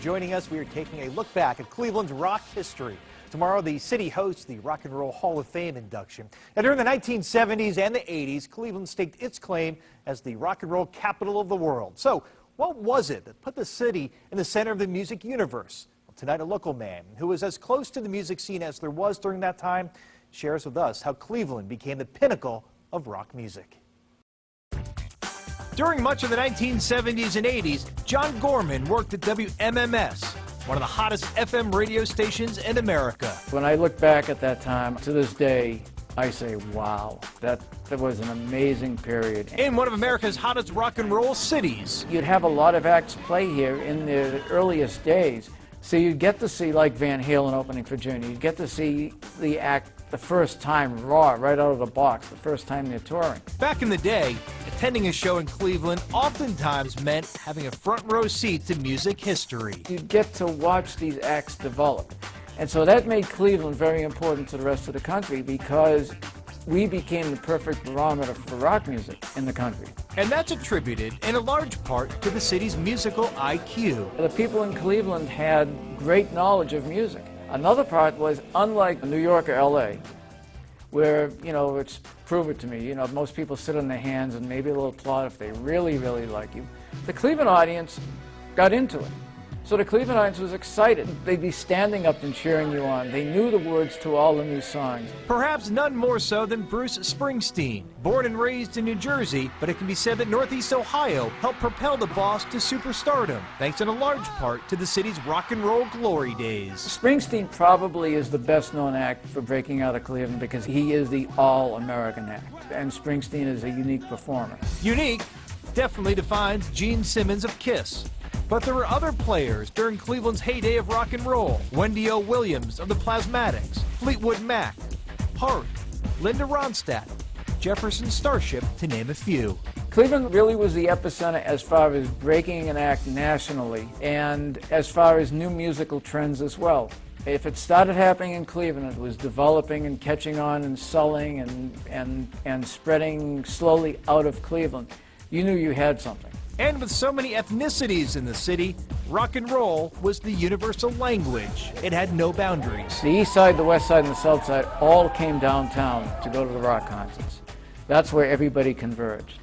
joining us. We are taking a look back at Cleveland's rock history. Tomorrow, the city hosts the Rock and Roll Hall of Fame induction. And during the 1970s and the 80s, Cleveland staked its claim as the rock and roll capital of the world. So, what was it that put the city in the center of the music universe? Well, tonight, a local man who was as close to the music scene as there was during that time shares with us how Cleveland became the pinnacle of rock music. During much of the 1970s and 80s, John Gorman worked at WMMS, one of the hottest FM radio stations in America. When I look back at that time, to this day, I say, wow, that was an amazing period. In one of America's hottest rock and roll cities. You'd have a lot of acts play here in the earliest days. So you'd get to see like Van Halen opening for Journey. You'd get to see the act the first time raw, right out of the box, the first time they're touring. Back in the day, attending a show in Cleveland oftentimes meant having a front row seat to music history. You'd get to watch these acts develop. And so that made Cleveland very important to the rest of the country because we became the perfect barometer for rock music in the country. And that's attributed in a large part to the city's musical IQ. The people in Cleveland had great knowledge of music. Another part was, unlike New York or LA, where, it's prove it to me, most people sit on their hands and maybe a little applaud if they really, really like you. The Cleveland audience got into it. So the Cleveland audience was excited. They'd be standing up and cheering you on. They knew the words to all the new songs. Perhaps none more so than Bruce Springsteen. Born and raised in New Jersey, but it can be said that Northeast Ohio helped propel the boss to superstardom, thanks in a large part to the city's rock and roll glory days. Springsteen probably is the best known act for breaking out of Cleveland because he is the all-American act, and Springsteen is a unique performer. Unique definitely defines Gene Simmons of Kiss. But there were other players during Cleveland's heyday of rock and roll. Wendy O. Williams of the Plasmatics, Fleetwood Mac, Heart, Linda Ronstadt, Jefferson Starship, to name a few. Cleveland really was the epicenter as far as breaking an act nationally and as far as new musical trends as well. If it started happening in Cleveland, it was developing and catching on and selling and spreading slowly out of Cleveland. You knew you had something. And with so many ethnicities in the city, rock and roll was the universal language. It had no boundaries. The east side, the west side, and the south side all came downtown to go to the rock concerts. That's where everybody converged.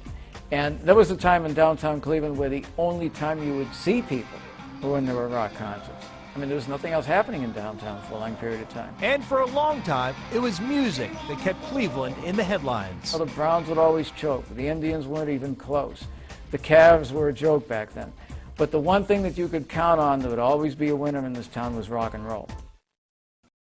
And there was a time in downtown Cleveland where the only time you would see people were when there were rock concerts. I mean, there was nothing else happening in downtown for a long period of time. And for a long time, it was music that kept Cleveland in the headlines. Well, the Browns would always choke. The Indians weren't even close. The Cavs were a joke back then. But the one thing that you could count on that would always be a winner in this town was rock and roll.